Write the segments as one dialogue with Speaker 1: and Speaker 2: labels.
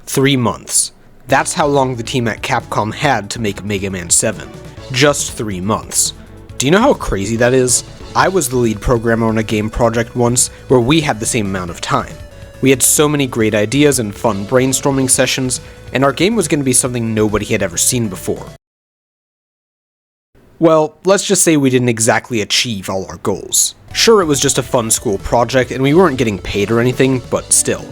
Speaker 1: 3 months. That's how long the team at Capcom had to make Mega Man 7. Just 3 months. Do you know how crazy that is? I was the lead programmer on a game project once where we had the same amount of time. We had so many great ideas and fun brainstorming sessions, and our game was going to be something nobody had ever seen before. Well, let's just say we didn't exactly achieve all our goals. Sure, it was just a fun school project and we weren't getting paid or anything, but still.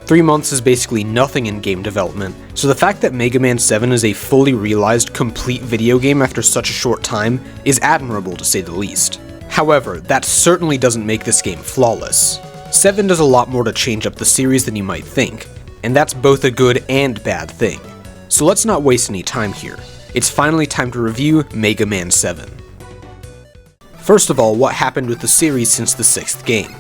Speaker 1: 3 months is basically nothing in game development, so the fact that Mega Man 7 is a fully realized, complete video game after such a short time is admirable to say the least. However, that certainly doesn't make this game flawless. 7 does a lot more to change up the series than you might think, and that's both a good and bad thing. So let's not waste any time here. It's finally time to review Mega Man 7. First of all, what happened with the series since the 6th game?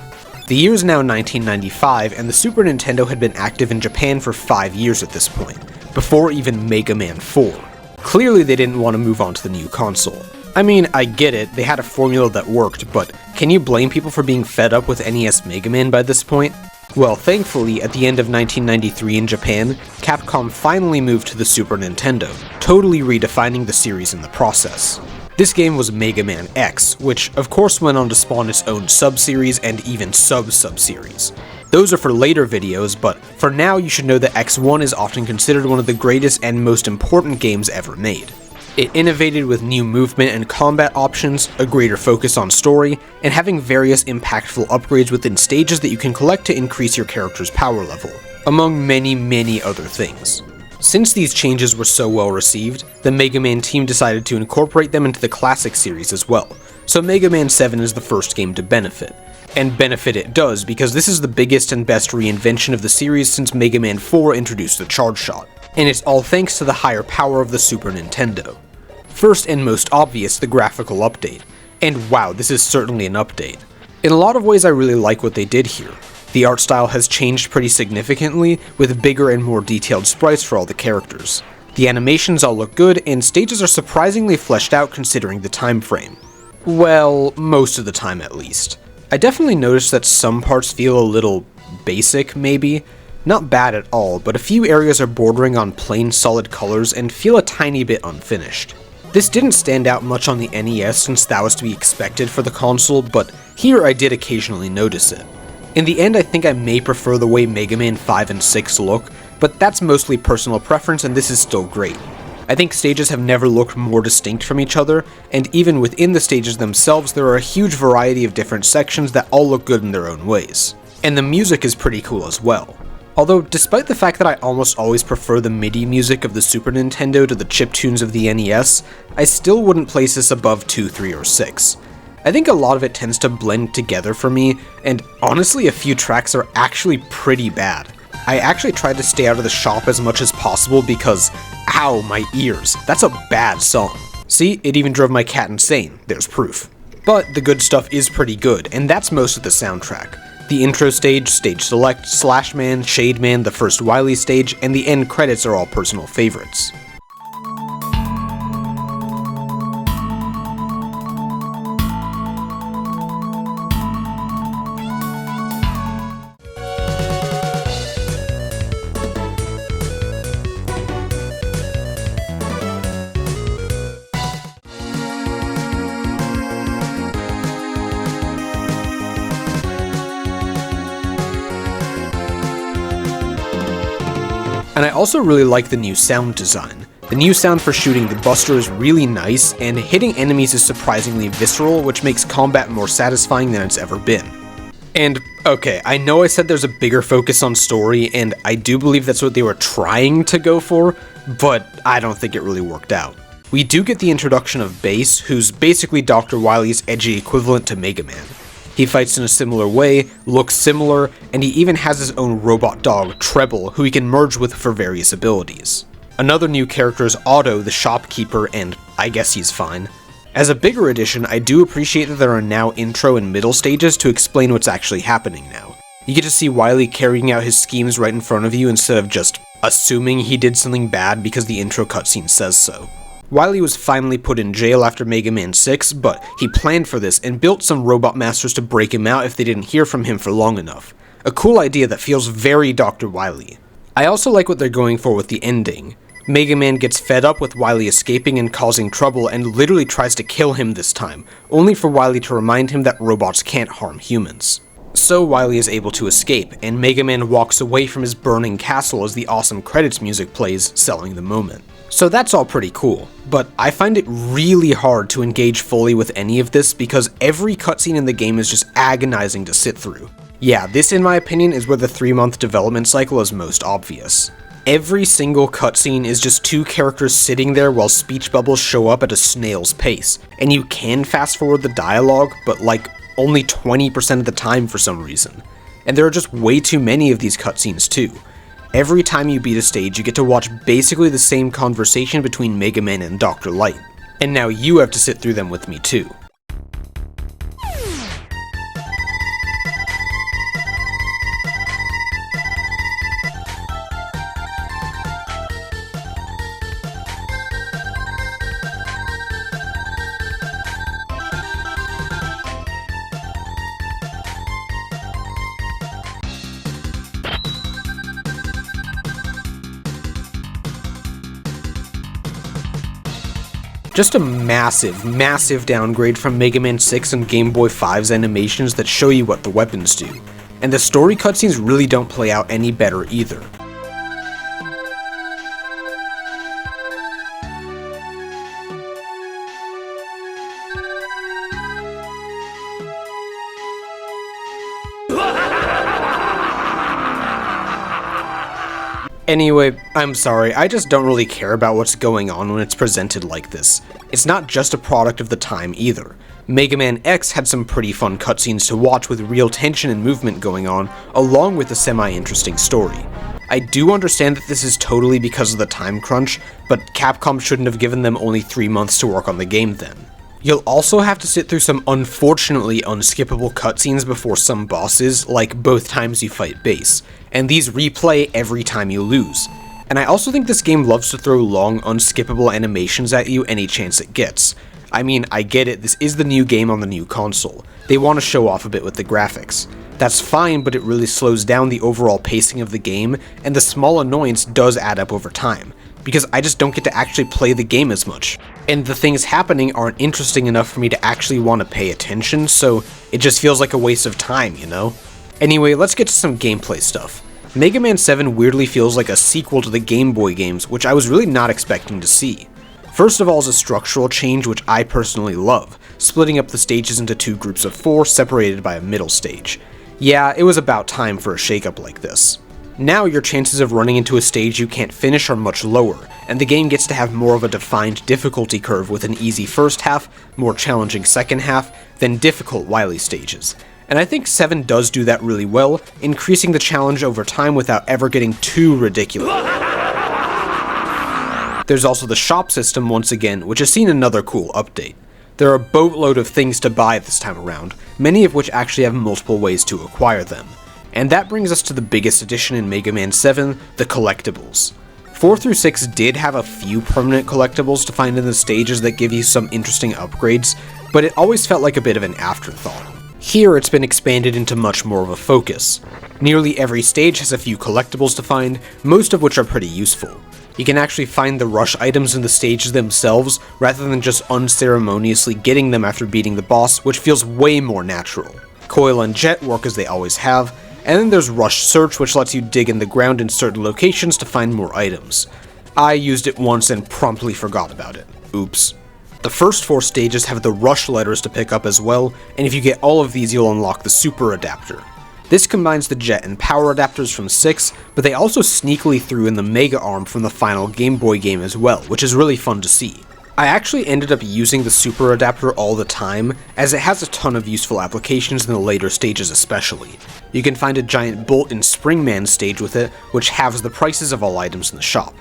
Speaker 1: The year is now 1995, and the Super Nintendo had been active in Japan for 5 years at this point, before even Mega Man 4. Clearly they didn't want to move on to the new console. I mean, I get it, they had a formula that worked, but can you blame people for being fed up with NES Mega Man by this point? Well, thankfully, at the end of 1993 in Japan, Capcom finally moved to the Super Nintendo, totally redefining the series in the process. This game was Mega Man X, which of course went on to spawn its own sub-series and even sub-sub-series. Those are for later videos, but for now you should know that X1 is often considered one of the greatest and most important games ever made. It innovated with new movement and combat options, a greater focus on story, and having various impactful upgrades within stages that you can collect to increase your character's power level, among many other things. Since these changes were so well received, the Mega Man team decided to incorporate them into the classic series as well, so Mega Man 7 is the first game to benefit. And benefit it does, because this is the biggest and best reinvention of the series since Mega Man 4 introduced the Charge Shot, and it's all thanks to the higher power of the Super Nintendo. First and most obvious, the graphical update. And wow, this is certainly an update. In a lot of ways I really like what they did here. The art style has changed pretty significantly, with bigger and more detailed sprites for all the characters. The animations all look good, and stages are surprisingly fleshed out considering the time frame. Well, most of the time at least. I definitely noticed that some parts feel a little basic, maybe. Not bad at all, but a few areas are bordering on plain solid colors and feel a tiny bit unfinished. This didn't stand out much on the NES since that was to be expected for the console, but here I did occasionally notice it. In the end, I think I may prefer the way Mega Man 5 and 6 look, but that's mostly personal preference and this is still great. I think stages have never looked more distinct from each other, and even within the stages themselves there are a huge variety of different sections that all look good in their own ways. And the music is pretty cool as well. Although, despite the fact that I almost always prefer the MIDI music of the Super Nintendo to the chiptunes of the NES, I still wouldn't place this above 2, 3, or 6. I think a lot of it tends to blend together for me, and honestly a few tracks are actually pretty bad. I actually tried to stay out of the shop as much as possible because, ow, my ears, that's a bad song. See, it even drove my cat insane, there's proof. But the good stuff is pretty good, and that's most of the soundtrack. The intro stage, Stage Select, Slash Man, Shade Man, the first Wily stage, and the end credits are all personal favorites. And I also really like the new sound design. The new sound for shooting the Buster is really nice, and hitting enemies is surprisingly visceral, which makes combat more satisfying than it's ever been. And, okay, I know I said there's a bigger focus on story, and I do believe that's what they were trying to go for, but I don't think it really worked out. We do get the introduction of Bass, who's basically Dr. Wily's edgy equivalent to Mega Man. He fights in a similar way, looks similar, and he even has his own robot dog, Treble, who he can merge with for various abilities. Another new character is Otto, the shopkeeper, and I guess he's fine. As a bigger addition, I do appreciate that there are now intro and middle stages to explain what's actually happening now. You get to see Wily carrying out his schemes right in front of you instead of just assuming he did something bad because the intro cutscene says so. Wily was finally put in jail after Mega Man 6, but he planned for this and built some robot masters to break him out if they didn't hear from him for long enough. A cool idea that feels very Dr. Wily. I also like what they're going for with the ending. Mega Man gets fed up with Wily escaping and causing trouble and literally tries to kill him this time, only for Wily to remind him that robots can't harm humans. So Wily is able to escape, and Mega Man walks away from his burning castle as the awesome credits music plays, selling the moment. So that's all pretty cool, but I find it really hard to engage fully with any of this because every cutscene in the game is just agonizing to sit through. Yeah, this in my opinion is where the 3-month development cycle is most obvious. Every single cutscene is just two characters sitting there while speech bubbles show up at a snail's pace, and you can fast forward the dialogue, but like only 20% of the time for some reason. And there are just way too many of these cutscenes too. Every time you beat a stage, you get to watch basically the same conversation between Mega Man and Dr. Light, and now you have to sit through them with me too. Just a massive downgrade from Mega Man 6 and Game Boy 5's animations that show you what the weapons do. And the story cutscenes really don't play out any better either. Anyway, I'm sorry, I just don't really care about what's going on when it's presented like this. It's not just a product of the time either. Mega Man X had some pretty fun cutscenes to watch with real tension and movement going on, along with a semi-interesting story. I do understand that this is totally because of the time crunch, but Capcom shouldn't have given them only 3 months to work on the game then. You'll also have to sit through some unfortunately unskippable cutscenes before some bosses, like both times you fight Bass, and these replay every time you lose. And I also think this game loves to throw long, unskippable animations at you any chance it gets. I mean, I get it, this is the new game on the new console. They want to show off a bit with the graphics. That's fine, but it really slows down the overall pacing of the game, and the small annoyance does add up over time, because I just don't get to actually play the game as much. And the things happening aren't interesting enough for me to actually want to pay attention, so it just feels like a waste of time, you know? Anyway, let's get to some gameplay stuff. Mega Man 7 weirdly feels like a sequel to the Game Boy games, which I was really not expecting to see. First of all is a structural change which I personally love, splitting up the stages into 2 groups of 4 separated by a middle stage. Yeah, it was about time for a shakeup like this. Now your chances of running into a stage you can't finish are much lower, and the game gets to have more of a defined difficulty curve with an easy first half, more challenging second half, than difficult Wily stages. And I think 7 does do that really well, increasing the challenge over time without ever getting too ridiculous. There's also the shop system once again, which has seen another cool update. There are a boatload of things to buy this time around, many of which actually have multiple ways to acquire them. And that brings us to the biggest addition in Mega Man 7, the collectibles. 4 through 6 did have a few permanent collectibles to find in the stages that give you some interesting upgrades, but it always felt like a bit of an afterthought. Here it's been expanded into much more of a focus. Nearly every stage has a few collectibles to find, most of which are pretty useful. You can actually find the rush items in the stages themselves, rather than just unceremoniously getting them after beating the boss, which feels way more natural. Coil and Jet work as they always have, and then there's Rush Search, which lets you dig in the ground in certain locations to find more items. I used it once and promptly forgot about it. Oops. The first 4 stages have the Rush letters to pick up as well, and if you get all of these you'll unlock the Super Adapter. This combines the Jet and Power adapters from 6, but they also sneakily threw in the Mega Arm from the final Game Boy game as well, which is really fun to see. I actually ended up using the Super Adapter all the time, as it has a ton of useful applications in the later stages especially. You can find a giant bolt in Springman stage with it, which halves the prices of all items in the shop.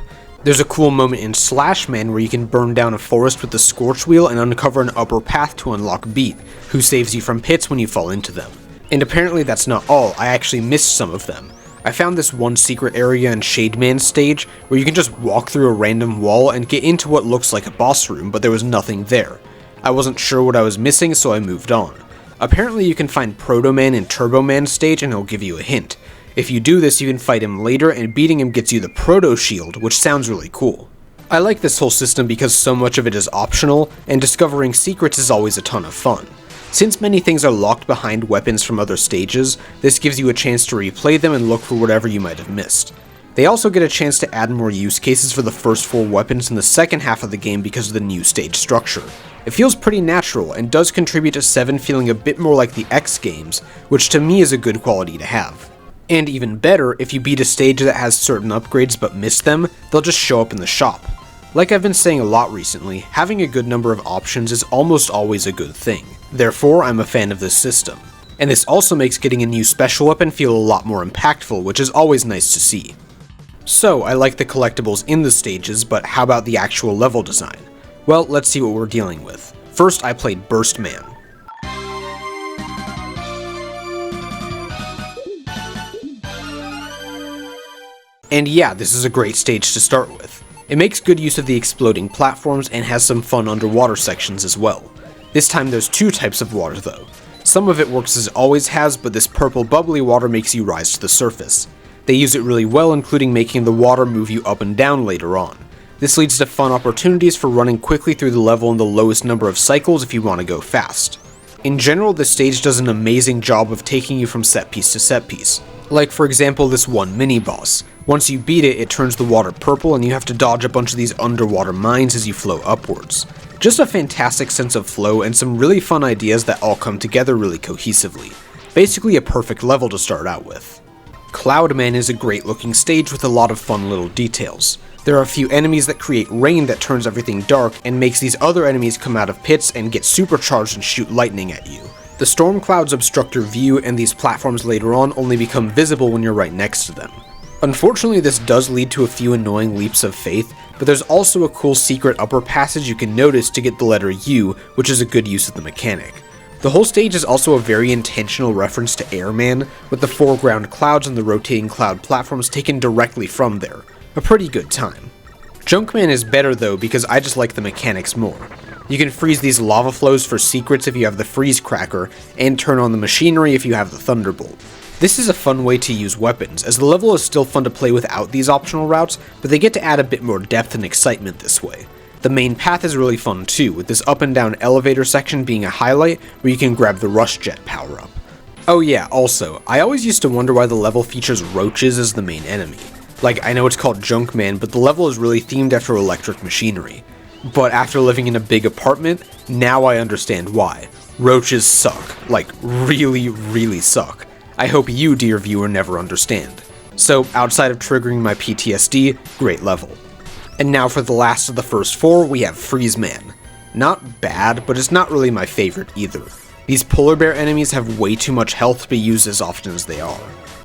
Speaker 1: There's a cool moment in Slash Man where you can burn down a forest with the Scorch Wheel and uncover an upper path to unlock Beat, who saves you from pits when you fall into them. And apparently that's not all, I actually missed some of them. I found this one secret area in Shade Man stage where you can just walk through a random wall and get into what looks like a boss room, but there was nothing there. I wasn't sure what I was missing, so I moved on. Apparently you can find Proto Man in Turbo Man stage and it'll give you a hint. If you do this, you can fight him later, and beating him gets you the Proto Shield, which sounds really cool. I like this whole system because so much of it is optional, and discovering secrets is always a ton of fun. Since many things are locked behind weapons from other stages, this gives you a chance to replay them and look for whatever you might have missed. They also get a chance to add more use cases for the first 4 weapons in the second half of the game because of the new stage structure. It feels pretty natural and does contribute to 7 feeling a bit more like the X games, which to me is a good quality to have. And even better, if you beat a stage that has certain upgrades but miss them, they'll just show up in the shop. Like I've been saying a lot recently, having a good number of options is almost always a good thing. Therefore, I'm a fan of this system. And this also makes getting a new special weapon feel a lot more impactful, which is always nice to see. So, I like the collectibles in the stages, but how about the actual level design? Well, let's see what we're dealing with. First, I played Burst Man. And yeah, this is a great stage to start with. It makes good use of the exploding platforms and has some fun underwater sections as well. This time there's 2 types of water though. Some of it works as it always has, but this purple bubbly water makes you rise to the surface. They use it really well, including making the water move you up and down later on. This leads to fun opportunities for running quickly through the level in the lowest number of cycles if you want to go fast. In general, this stage does an amazing job of taking you from set piece to set piece. Like for example this one mini-boss. Once you beat it, it turns the water purple and you have to dodge a bunch of these underwater mines as you flow upwards. Just a fantastic sense of flow and some really fun ideas that all come together really cohesively. Basically a perfect level to start out with. Cloudman is a great looking stage with a lot of fun little details. There are a few enemies that create rain that turns everything dark and makes these other enemies come out of pits and get supercharged and shoot lightning at you. The storm clouds obstruct your view and these platforms later on only become visible when you're right next to them. Unfortunately, this does lead to a few annoying leaps of faith, but there's also a cool secret upper passage you can notice to get the letter U, which is a good use of the mechanic. The whole stage is also a very intentional reference to Airman, with the foreground clouds and the rotating cloud platforms taken directly from there. A pretty good time. Junkman is better though because I just like the mechanics more. You can freeze these lava flows for secrets if you have the freeze cracker, and turn on the machinery if you have the thunderbolt. This is a fun way to use weapons, as the level is still fun to play without these optional routes, but they get to add a bit more depth and excitement this way. The main path is really fun too, with this up and down elevator section being a highlight where you can grab the Rush Jet power up. Oh yeah, also, I always used to wonder why the level features roaches as the main enemy. Like, I know it's called Junkman, but the level is really themed after electric machinery. But after living in a big apartment, now I understand why. Roaches suck. Like, really, really suck. I hope you, dear viewer, never understand. So, outside of triggering my PTSD, great level. And now for the last of the first 4, we have Freeze Man. Not bad, but it's not really my favorite either. These polar bear enemies have way too much health to be used as often as they are.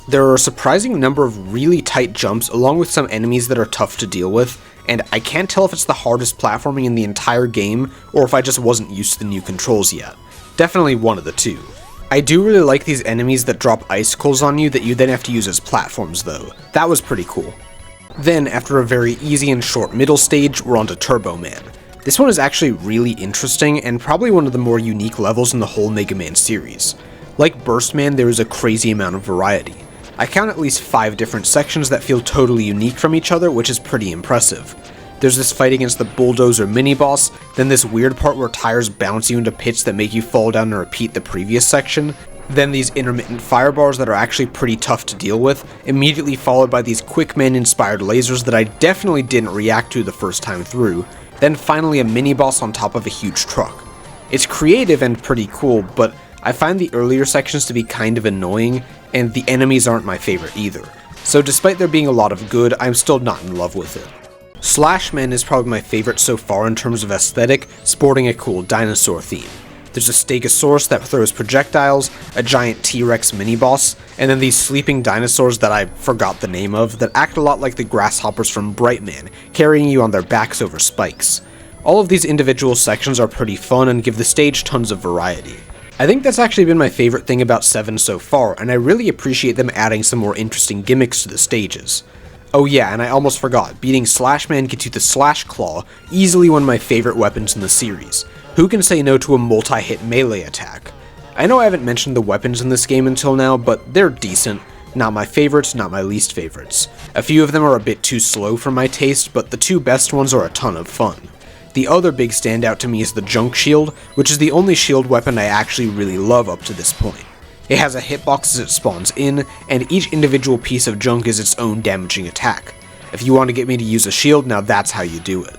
Speaker 1: There are a surprising number of really tight jumps along with some enemies that are tough to deal with, and I can't tell if it's the hardest platforming in the entire game or if I just wasn't used to the new controls yet. Definitely one of the two. I do really like these enemies that drop icicles on you that you then have to use as platforms though. That was pretty cool. Then, after a very easy and short middle stage, we're onto Turbo Man. This one is actually really interesting and probably one of the more unique levels in the whole Mega Man series. Like Burst Man, there is a crazy amount of variety. I count at least 5 different sections that feel totally unique from each other, which is pretty impressive. There's this fight against the Bulldozer mini-boss, then this weird part where tires bounce you into pits that make you fall down and repeat the previous section, then these intermittent firebars that are actually pretty tough to deal with, immediately followed by these Quickman-inspired lasers that I definitely didn't react to the first time through, then finally a mini-boss on top of a huge truck. It's creative and pretty cool, but I find the earlier sections to be kind of annoying, and the enemies aren't my favorite either. So despite there being a lot of good, I'm still not in love with it. Slash Man is probably my favorite so far in terms of aesthetic, sporting a cool dinosaur theme. There's a Stegosaurus that throws projectiles, a giant T-Rex mini-boss, and then these sleeping dinosaurs that I forgot the name of that act a lot like the grasshoppers from Brightman, carrying you on their backs over spikes. All of these individual sections are pretty fun and give the stage tons of variety. I think that's actually been my favorite thing about 7 so far, and I really appreciate them adding some more interesting gimmicks to the stages. Oh yeah, and I almost forgot, beating Slash Man gets you the Slash Claw, easily one of my favorite weapons in the series. Who can say no to a multi-hit melee attack? I know I haven't mentioned the weapons in this game until now, but they're decent. Not my favorites, not my least favorites. A few of them are a bit too slow for my taste, but the two best ones are a ton of fun. The other big standout to me is the Junk Shield, which is the only shield weapon I actually really love up to this point. It has a hitbox as it spawns in, and each individual piece of junk is its own damaging attack. If you want to get me to use a shield, now that's how you do it.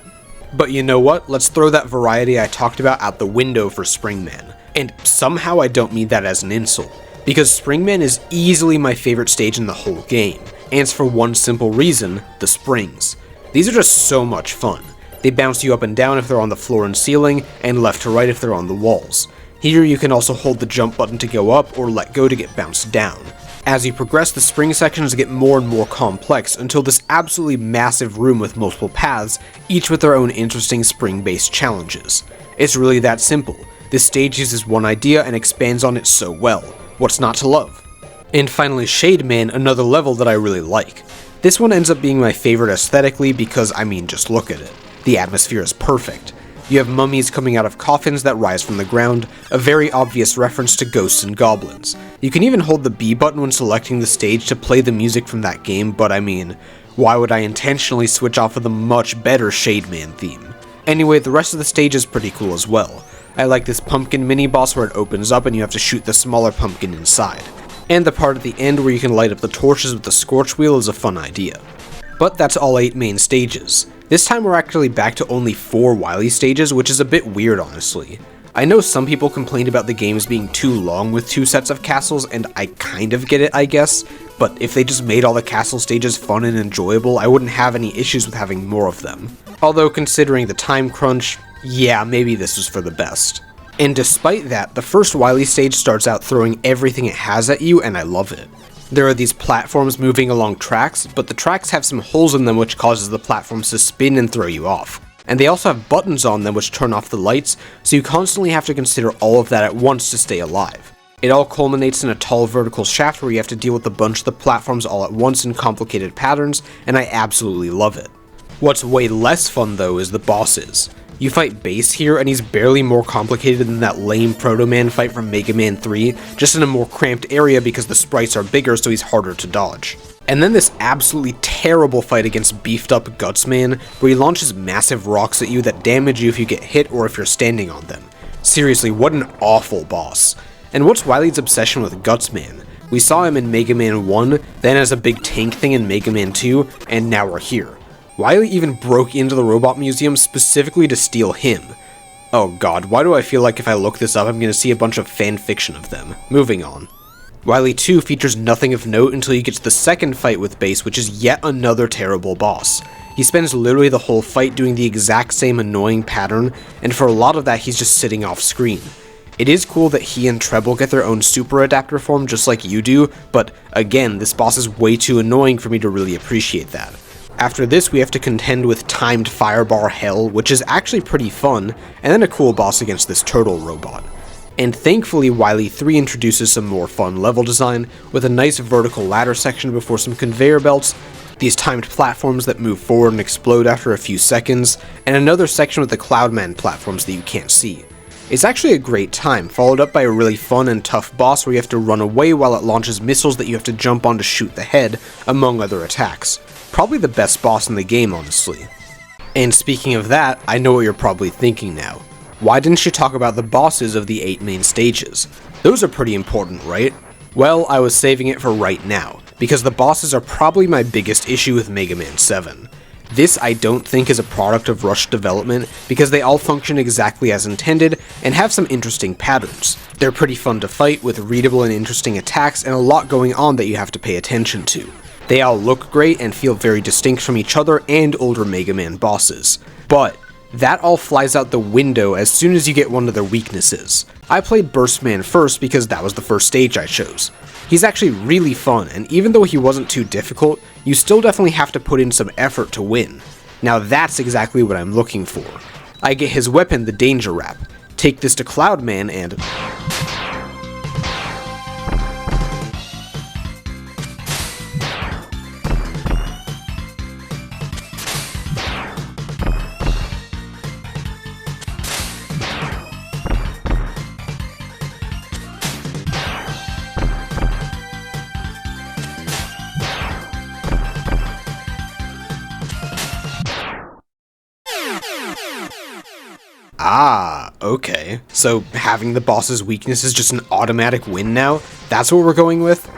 Speaker 1: But you know what? Let's throw that variety I talked about out the window for Springman. And somehow I don't mean that as an insult, because Springman is easily my favorite stage in the whole game, and it's for one simple reason: the springs. These are just so much fun. They bounce you up and down if they're on the floor and ceiling, and left to right if they're on the walls. Here you can also hold the jump button to go up or let go to get bounced down. As you progress, the spring sections get more and more complex until this absolutely massive room with multiple paths, each with their own interesting spring-based challenges. It's really that simple. This stage uses one idea and expands on it so well. What's not to love? And finally, Shade Man, another level that I really like. This one ends up being my favorite aesthetically because, just look at it. The atmosphere is perfect. You have mummies coming out of coffins that rise from the ground, a very obvious reference to ghosts and goblins. You can even hold the B button when selecting the stage to play the music from that game, but why would I intentionally switch off of the much better Shade Man theme? Anyway, the rest of the stage is pretty cool as well. I like this pumpkin mini-boss where it opens up and you have to shoot the smaller pumpkin inside. And the part at the end where you can light up the torches with the scorch wheel is a fun idea. But that's all 8 main stages. This time we're actually back to only 4 Wily stages, which is a bit weird honestly. I know some people complained about the games being too long with 2 sets of castles, and I kind of get it I guess, but if they just made all the castle stages fun and enjoyable, I wouldn't have any issues with having more of them. Although considering the time crunch, yeah, maybe this was for the best. And despite that, the first Wily stage starts out throwing everything it has at you, and I love it. There are these platforms moving along tracks, but the tracks have some holes in them which causes the platforms to spin and throw you off. And they also have buttons on them which turn off the lights, so you constantly have to consider all of that at once to stay alive. It all culminates in a tall vertical shaft where you have to deal with a bunch of the platforms all at once in complicated patterns, and I absolutely love it. What's way less fun though is the bosses. You fight Bass here, and he's barely more complicated than that lame Proto Man fight from Mega Man 3, just in a more cramped area because the sprites are bigger so he's harder to dodge. And then this absolutely terrible fight against beefed up Gutsman, where he launches massive rocks at you that damage you if you get hit or if you're standing on them. Seriously, what an awful boss. And what's Wily's obsession with Gutsman? We saw him in Mega Man 1, then as a big tank thing in Mega Man 2, and now we're here. Wily even broke into the robot museum specifically to steal him. Oh god, why do I feel like if I look this up I'm gonna see a bunch of fanfiction of them? Moving on. Wily 2 features nothing of note until you get to the second fight with Bass, which is yet another terrible boss. He spends literally the whole fight doing the exact same annoying pattern, and for a lot of that he's just sitting off screen. It is cool that he and Treble get their own super adapter form just like you do, but again, this boss is way too annoying for me to really appreciate that. After this, we have to contend with timed Firebar Hell, which is actually pretty fun, and then a cool boss against this turtle robot. And thankfully, Wily 3 introduces some more fun level design, with a nice vertical ladder section before some conveyor belts, these timed platforms that move forward and explode after a few seconds, and another section with the Cloudman platforms that you can't see. It's actually a great time, followed up by a really fun and tough boss where you have to run away while it launches missiles that you have to jump on to shoot the head, among other attacks. Probably the best boss in the game, honestly. And speaking of that, I know what you're probably thinking now. Why didn't you talk about the bosses of the 8 main stages? Those are pretty important, right? Well, I was saving it for right now, because the bosses are probably my biggest issue with Mega Man 7. This I don't think is a product of rushed development, because they all function exactly as intended and have some interesting patterns. They're pretty fun to fight with readable and interesting attacks and a lot going on that you have to pay attention to. They all look great and feel very distinct from each other and older Mega Man bosses. But that all flies out the window as soon as you get one of their weaknesses. I played Burstman first because that was the first stage I chose. He's actually really fun, and even though he wasn't too difficult, you still definitely have to put in some effort to win. Now that's exactly what I'm looking for. I get his weapon, the Danger Wrap. Take this to Cloudman and... Ah, okay. So having the boss's weakness is just an automatic win now? That's what we're going with?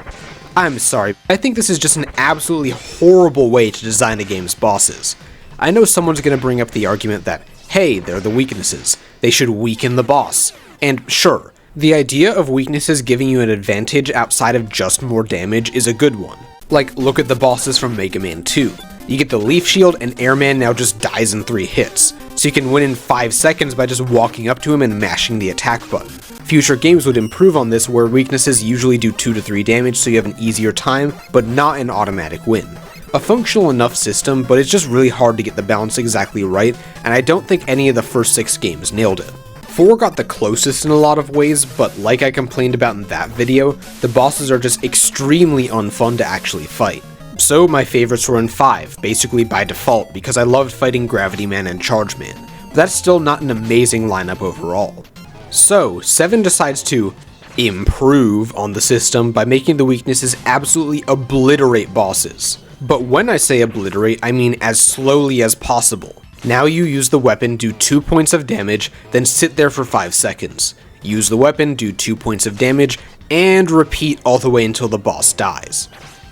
Speaker 1: I'm sorry, I think this is just an absolutely horrible way to design a game's bosses. I know someone's gonna bring up the argument that, hey, they're the weaknesses, they should weaken the boss. And sure, the idea of weaknesses giving you an advantage outside of just more damage is a good one. Like, look at the bosses from Mega Man 2. You get the Leaf Shield and Airman now just dies in 3 hits, so you can win in 5 seconds by just walking up to him and mashing the attack button. Future games would improve on this, where weaknesses usually do 2 to 3 damage so you have an easier time, but not an automatic win. A functional enough system, but it's just really hard to get the balance exactly right, and I don't think any of the first 6 games nailed it. 4 got the closest in a lot of ways, but like I complained about in that video, the bosses are just extremely unfun to actually fight. So my favorites were in 5, basically by default, because I loved fighting Gravity Man and Charge Man, but that's still not an amazing lineup overall. So 7 decides to improve on the system by making the weaknesses absolutely obliterate bosses. But when I say obliterate, I mean as slowly as possible. Now you use the weapon, do 2 points of damage, then sit there for 5 seconds. Use the weapon, do 2 points of damage, and repeat all the way until the boss dies.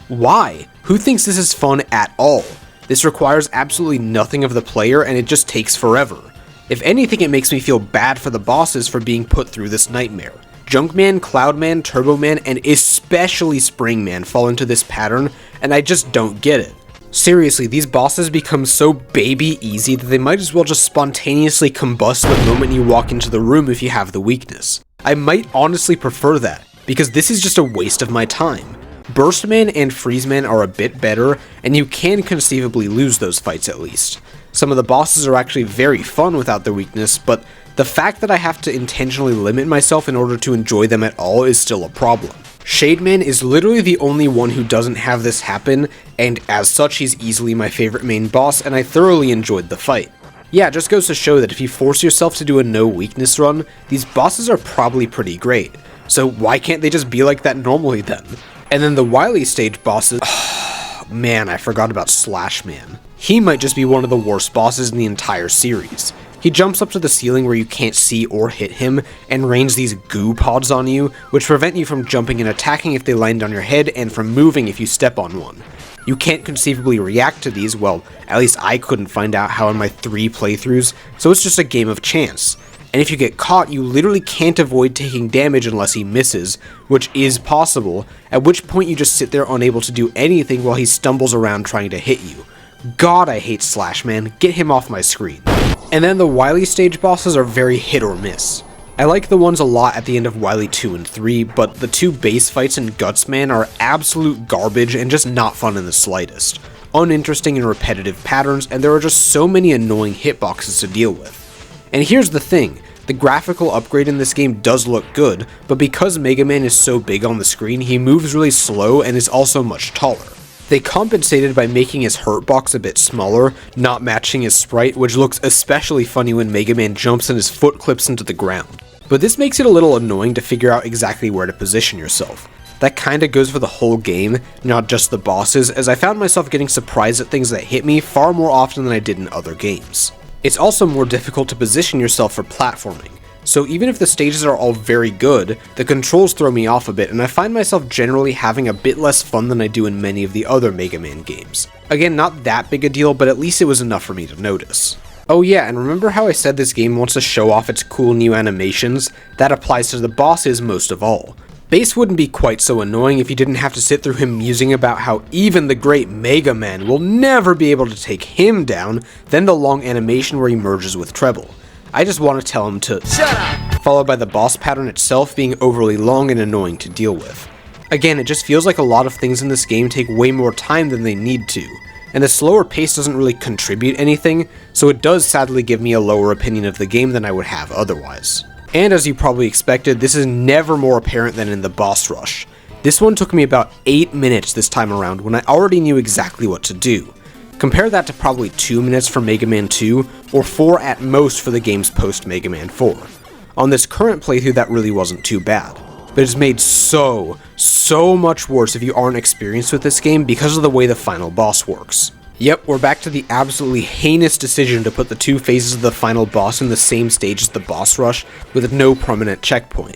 Speaker 1: Why? Who thinks this is fun at all? This requires absolutely nothing of the player, and it just takes forever. If anything, it makes me feel bad for the bosses for being put through this nightmare. Junkman, Cloudman, Turboman, and especially Springman fall into this pattern, and I just don't get it. Seriously, these bosses become so baby easy that they might as well just spontaneously combust the moment you walk into the room if you have the weakness. I might honestly prefer that, because this is just a waste of my time. Burstman and Freezeman are a bit better, and you can conceivably lose those fights at least. Some of the bosses are actually very fun without their weakness, but the fact that I have to intentionally limit myself in order to enjoy them at all is still a problem. Shademan is literally the only one who doesn't have this happen, and as such he's easily my favorite main boss, and I thoroughly enjoyed the fight. Yeah, it just goes to show that if you force yourself to do a no weakness run, these bosses are probably pretty great. So why can't they just be like that normally then? And then the Wily stage bosses, man, I forgot about Slash Man. He might just be one of the worst bosses in the entire series. He jumps up to the ceiling where you can't see or hit him, and rains these goo pods on you, which prevent you from jumping and attacking if they land on your head, and from moving if you step on one. You can't conceivably react to these, well, at least I couldn't find out how in my 3 playthroughs, so it's just a game of chance. And if you get caught, you literally can't avoid taking damage unless he misses, which is possible, at which point you just sit there unable to do anything while he stumbles around trying to hit you. God, I hate Slash Man, get him off my screen. And then the Wily stage bosses are very hit or miss. I like the ones a lot at the end of Wily 2 and 3, but the 2 base fights in Gutsman are absolute garbage and just not fun in the slightest. Uninteresting and repetitive patterns, and there are just so many annoying hitboxes to deal with. And here's the thing, the graphical upgrade in this game does look good, but because Mega Man is so big on the screen, he moves really slow and is also much taller. They compensated by making his hurt box a bit smaller, not matching his sprite, which looks especially funny when Mega Man jumps and his foot clips into the ground. But this makes it a little annoying to figure out exactly where to position yourself. That kinda goes for the whole game, not just the bosses, as I found myself getting surprised at things that hit me far more often than I did in other games. It's also more difficult to position yourself for platforming. So even if the stages are all very good, the controls throw me off a bit, and I find myself generally having a bit less fun than I do in many of the other Mega Man games. Again, not that big a deal, but at least it was enough for me to notice. Oh yeah, and remember how I said this game wants to show off its cool new animations? That applies to the bosses most of all. Bass wouldn't be quite so annoying if you didn't have to sit through him musing about how even the great Mega Man will never be able to take him down, then the long animation where he merges with Treble. I just want to tell him to shut up, followed by the boss pattern itself being overly long and annoying to deal with. Again, it just feels like a lot of things in this game take way more time than they need to, and the slower pace doesn't really contribute anything, so it does sadly give me a lower opinion of the game than I would have otherwise. And as you probably expected, this is never more apparent than in the boss rush. This one took me about 8 minutes this time around when I already knew exactly what to do. Compare that to probably 2 minutes for Mega Man 2, or 4 at most for the game's post Mega Man 4. On this current playthrough that really wasn't too bad, but it's made so much worse if you aren't experienced with this game because of the way the final boss works. Yep, we're back to the absolutely heinous decision to put the two phases of the final boss in the same stage as the boss rush with no permanent checkpoint.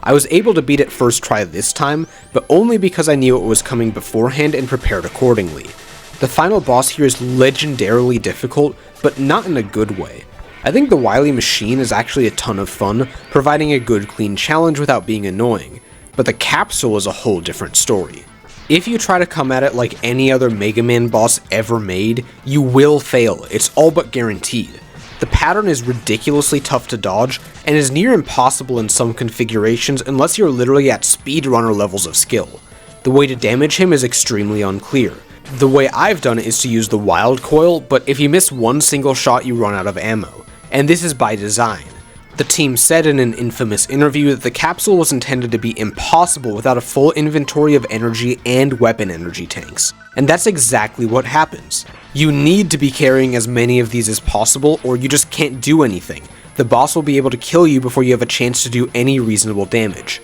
Speaker 1: I was able to beat it first try this time, but only because I knew it was coming beforehand and prepared accordingly. The final boss here is legendarily difficult, but not in a good way. I think the Wily Machine is actually a ton of fun, providing a good clean challenge without being annoying, but the capsule is a whole different story. If you try to come at it like any other Mega Man boss ever made, you will fail, it's all but guaranteed. The pattern is ridiculously tough to dodge, and is near impossible in some configurations unless you're literally at speedrunner levels of skill. The way to damage him is extremely unclear. The way I've done it is to use the Wild Coil, but if you miss one single shot you run out of ammo, and this is by design. The team said in an infamous interview that the capsule was intended to be impossible without a full inventory of energy and weapon energy tanks. And that's exactly what happens. You need to be carrying as many of these as possible or you just can't do anything. The boss will be able to kill you before you have a chance to do any reasonable damage.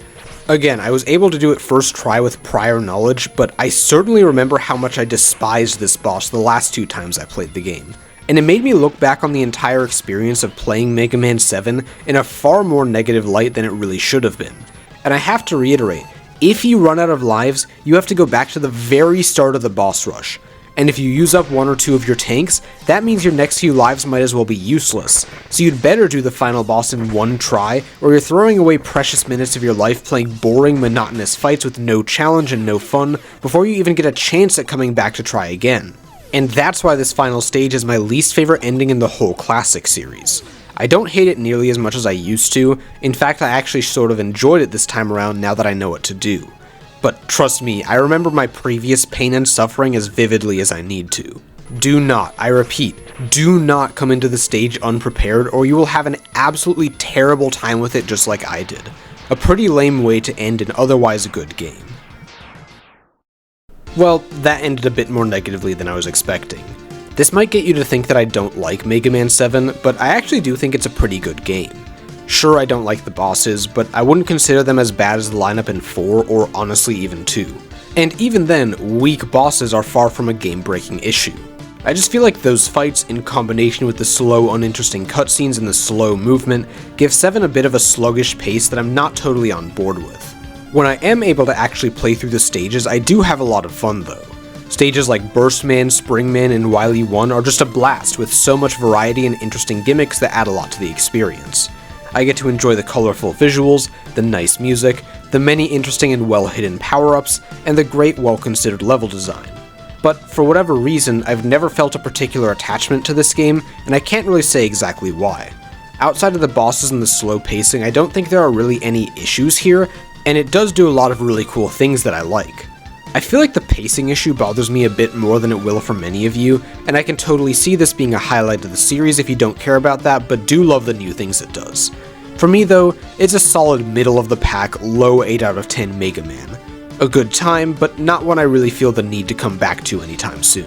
Speaker 1: Again, I was able to do it first try with prior knowledge, but I certainly remember how much I despised this boss the last 2 times I played the game. And it made me look back on the entire experience of playing Mega Man 7 in a far more negative light than it really should have been. And I have to reiterate, if you run out of lives, you have to go back to the very start of the boss rush. And if you use up 1 or 2 of your tanks, that means your next few lives might as well be useless. So you'd better do the final boss in 1 try, or you're throwing away precious minutes of your life playing boring, monotonous fights with no challenge and no fun before you even get a chance at coming back to try again. And that's why this final stage is my least favorite ending in the whole classic series. I don't hate it nearly as much as I used to, in fact I actually sort of enjoyed it this time around now that I know what to do. But trust me, I remember my previous pain and suffering as vividly as I need to. Do not, I repeat, do not come into the stage unprepared or you will have an absolutely terrible time with it just like I did. A pretty lame way to end an otherwise good game. Well, that ended a bit more negatively than I was expecting. This might get you to think that I don't like Mega Man 7, but I actually do think it's a pretty good game. Sure, I don't like the bosses, but I wouldn't consider them as bad as the lineup in 4 or honestly even 2. And even then, weak bosses are far from a game-breaking issue. I just feel like those fights, in combination with the slow, uninteresting cutscenes and the slow movement, give 7 a bit of a sluggish pace that I'm not totally on board with. When I am able to actually play through the stages, I do have a lot of fun though. Stages like Burstman, Springman, and Wily 1 are just a blast with so much variety and interesting gimmicks that add a lot to the experience. I get to enjoy the colorful visuals, the nice music, the many interesting and well-hidden power-ups, and the great well-considered level design. But for whatever reason, I've never felt a particular attachment to this game, and I can't really say exactly why. Outside of the bosses and the slow pacing, I don't think there are really any issues here, and it does do a lot of really cool things that I like. I feel like the pacing issue bothers me a bit more than it will for many of you, and I can totally see this being a highlight of the series if you don't care about that, but do love the new things it does. For me though, it's a solid middle of the pack, low 8 out of 10 Mega Man. A good time, but not one I really feel the need to come back to anytime soon.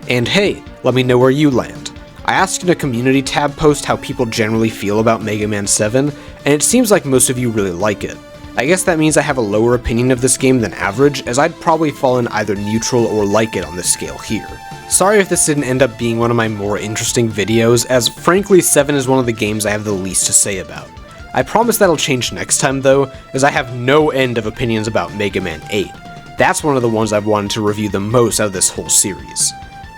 Speaker 1: And hey, let me know where you land. I asked in a community tab post how people generally feel about Mega Man 7, and it seems like most of you really like it. I guess that means I have a lower opinion of this game than average, as I'd probably fall in either neutral or like it on this scale here. Sorry if this didn't end up being one of my more interesting videos, as frankly 7 is one of the games I have the least to say about. I promise that'll change next time though, as I have no end of opinions about Mega Man 8. That's one of the ones I've wanted to review the most out of this whole series.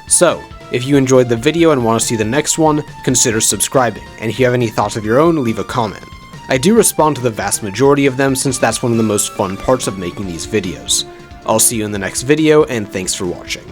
Speaker 1: So, if you enjoyed the video and want to see the next one, consider subscribing, and if you have any thoughts of your own, leave a comment. I do respond to the vast majority of them since that's one of the most fun parts of making these videos. I'll see you in the next video, and thanks for watching.